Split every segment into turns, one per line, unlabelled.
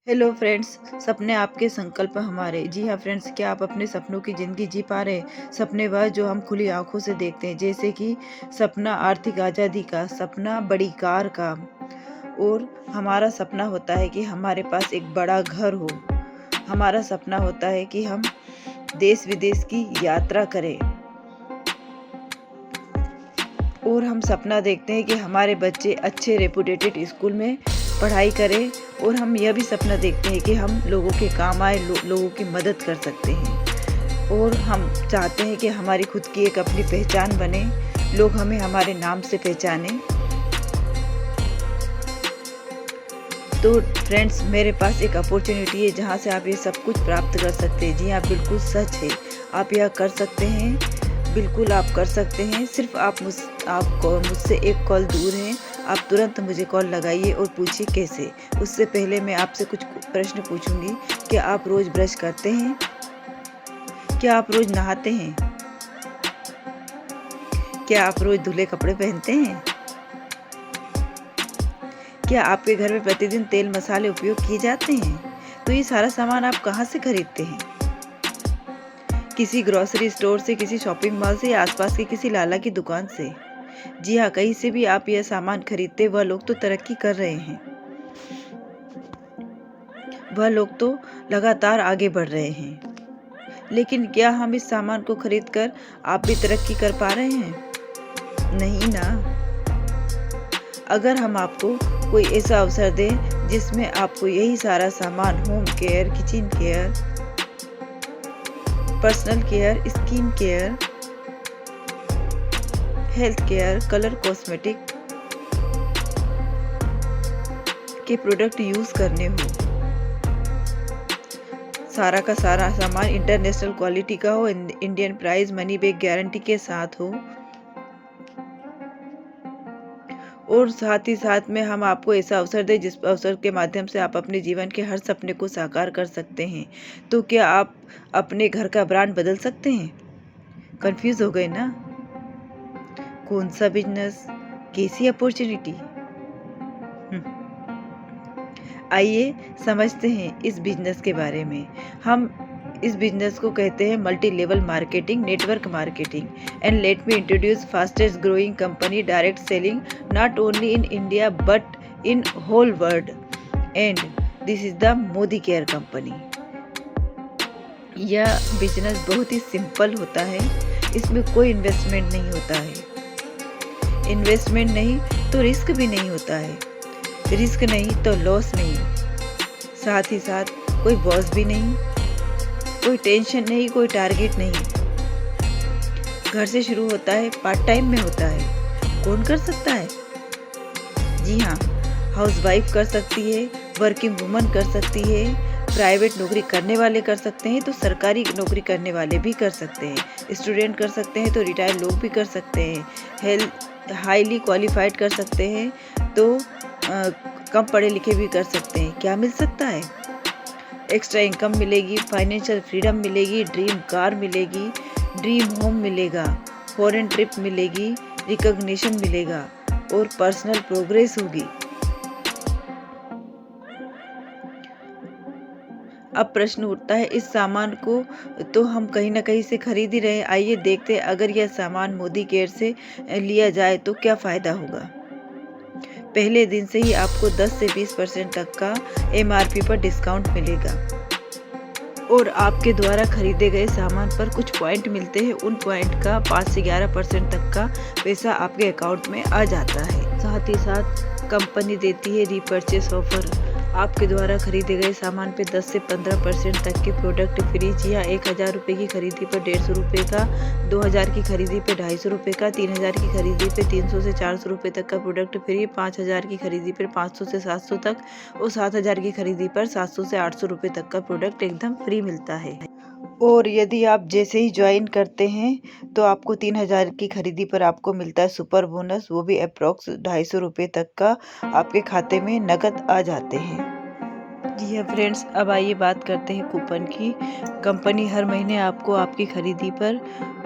Hello friends. सपने आपके संकल्प हमारे। जी हाँ फ्रेंड्स, क्या आप अपने सपनों की ज़िंदगी जी पा रहे हैं? सपने वह जो हम खुली आंखों से देखते हैं, जैसे कि सपना आर्थिक आज़ादी का, सपना बड़ी कार का। और हमारा सपना होता है कि हमारे पास एक बड़ा घर हो। हमारा सपना होता है कि हम देश विदेश की यात्रा करें। और हम सपना देखते हैं कि हमारे बच्चे अच्छे रेपुटेटेड स्कूल में पढ़ाई करें। और हम यह भी सपना देखते हैं कि हम लोगों के काम आए, लोगों की मदद कर सकते हैं। और हम चाहते हैं कि हमारी खुद की एक अपनी पहचान बने, लोग हमें हमारे नाम से पहचानें। तो फ्रेंड्स, मेरे पास एक अपॉर्चुनिटी है जहाँ से आप ये सब कुछ प्राप्त कर सकते हैं। जी हाँ, बिल्कुल सच है। आप यह कर सकते हैं, बिल्कुल आप कर सकते हैं। सिर्फ आप मुझसे एक कॉल दूर हैं। आप तुरंत मुझे कॉल लगाइए और पूछिए कैसे। उससे पहले मैं आपसे कुछ प्रश्न पूछूंगी। क्या आप रोज़ ब्रश करते हैं? क्या आप रोज़ नहाते हैं? क्या आप रोज़ धुले कपड़े पहनते हैं? क्या आपके घर में प्रतिदिन तेल मसाले उपयोग किए जाते हैं? तो ये सारा सामान आप कहाँ से खरीदते हैं? किसी ग्रोसरी स्टोर से, किसी शॉपिंग मॉल से, या आसपास के किसी लाला की दुकान से? जी हाँ, कहीं से भी आप यह सामान खरीदते, वह लोग तो तरक्की कर रहे हैं। वह लोग तो लगातार आगे बढ़ रहे हैं। लेकिन क्या हम इस सामान को खरीदकर आप भी तरक्की कर पा रहे हैं? नहीं ना। अगर हम आपको कोई ऐसा अवसर दें जिसमें आपको यही सारा सामान, home care, kitchen care, personal care, skin care, health care, colour cosmetic के प्रोडक्ट यूज़ करने हो, सारा का सारा सामान इंटरनेशनल क्वालिटी का हो, Indian price, money back guarantee के साथ हो, और साथ ही साथ में हम आपको ऐसा अवसर दें जिस अवसर के माध्यम से आप अपने जीवन के हर सपने को साकार कर सकते हैं। तो क्या आप अपने घर का ब्रांड बदल सकते हैं? कंफ्यूज हो गए ना? कौन सा बिजनेस, कैसी अपॉर्चुनिटी? आइए समझते हैं इस बिजनेस के बारे में। हम इस बिजनेस को कहते हैं multi level marketing, network marketing. And let me introduce fastest growing company, direct selling not only in India but in whole world. And this is the Modi care company. यह बिजनेस बहुत ही सिंपल होता है। इसमें कोई इन्वेस्टमेंट नहीं होता है। इन्वेस्टमेंट नहीं तो रिस्क भी नहीं होता है। रिस्क नहीं तो लॉस नहीं। साथ ही साथ कोई बॉस भी नहीं, कोई टेंशन नहीं, कोई टारगेट नहीं। घर से शुरू होता है, पार्ट टाइम में होता है। कौन कर सकता है? जी हाँ, हाउसवाइफ कर सकती है, वर्किंग वुमन कर सकती है, प्राइवेट नौकरी करने वाले कर सकते हैं, तो सरकारी नौकरी करने वाले भी कर सकते हैं, स्टूडेंट कर सकते हैं, तो रिटायर्ड लोग भी कर सकते हैं, हेल्थ हाईली क्वालिफाइड कर सकते हैं, तो कम पढ़े लिखे भी कर सकते हैं। क्या मिल सकता है? एक्स्ट्रा इनकम मिलेगी, फाइनेंशियल फ्रीडम मिलेगी, ड्रीम कार मिलेगी, ड्रीम होम मिलेगा, फॉरेन ट्रिप मिलेगी, रिकॉग्निशन मिलेगा, और पर्सनल प्रोग्रेस होगी। अब प्रश्न उठता है, इस सामान को तो हम कहीं ना कहीं से खरीद ही रहे हैं। आइए देखते हैं, अगर यह सामान मोदी केयर से लिया जाए तो क्या फ़ायदा होगा। पहले दिन से ही आपको 10 से 20% तक का MRP पर डिस्काउंट मिलेगा, और आपके द्वारा खरीदे गए सामान पर कुछ पॉइंट मिलते हैं। उन पॉइंट का 5 से 11% तक का पैसा आपके अकाउंट में आ जाता है। साथ ही साथ कंपनी देती है रीपर्चेस ऑफर। आपके द्वारा खरीदे गए सामान पे 10 से 15% तक के प्रोडक्ट फ्री। जी हाँ, 1000 रुपये की खरीदी पर 150 रुपये का, 2000 की खरीदी पे 250 रुपये का, 3000 की खरीदी पे 300 से 400 रुपये तक का प्रोडक्ट फ्री, 5000 की खरीदी पर 500 से 700 तक, और 7000 की खरीदी पर 700 से 800 रुपये तक का प्रोडक्ट एकदम फ्री मिलता है। और यदि आप जैसे ही ज्वाइन करते हैं तो आपको 3000 की खरीदी पर आपको मिलता है सुपर बोनस, वो भी अप्रॉक्स 250 रुपये तक का आपके खाते में नकद आ जाते हैं। जी हाँ फ्रेंड्स, अब आइए बात करते हैं कूपन की। कंपनी हर महीने आपको आपकी खरीदी पर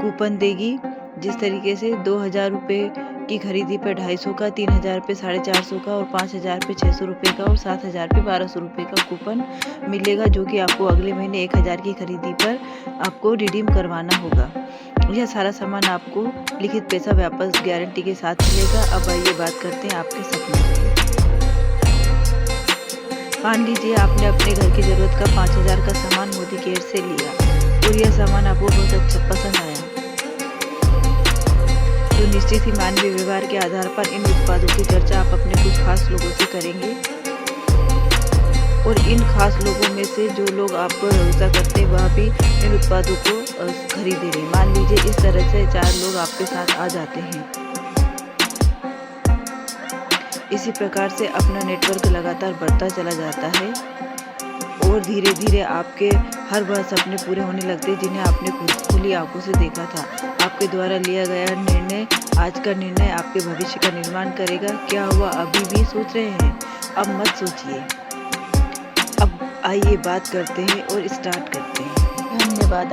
कूपन देगी, जिस तरीके से 2000 रुपये की खरीदी पर 250 का, 3000 पे 450 का और 5000 पे 600 रुपये का और 7000 पे 1200 रुपये का कूपन मिलेगा, जो कि आपको अगले महीने 1000 की खरीदी पर आपको रिडीम करवाना होगा। यह सारा सामान आपको लिखित पैसा वापस गारंटी के साथ मिलेगा। अब आइए बात करते हैं आपके सपनों की। मान लीजिए आपने अपने घर की ज़रूरत का 5000 का सामान मोदी केयर से लिया और यह सामान आपको बहुत अच्छा पसंद आया, तो निश्चित ही मानवीय व्यवहार के आधार पर इन उत्पादों की चर्चा आप अपने कुछ खास लोगों से करेंगे और इन खास लोगों में से जो लोग आप पर भरोसा करते हैं वह भी इन उत्पादों को खरीदेंगे। मान लीजिए इस तरह से 4 लोग आपके साथ आ जाते हैं। इसी प्रकार से अपना नेटवर्क लगातार बढ़ता चला जाता है और धीरे धीरे आपके हर वह सपने पूरे होने लगते हैं जिन्हें आपने खुली आंखों से देखा था। आपके द्वारा लिया गया निर्णय, आज का निर्णय आपके भविष्य का निर्माण करेगा। क्या हुआ अभी भी सोच रहे हैं? अब मत सोचिए, अब आइए बात करते हैं और स्टार्ट करते हैं। धन्यवाद।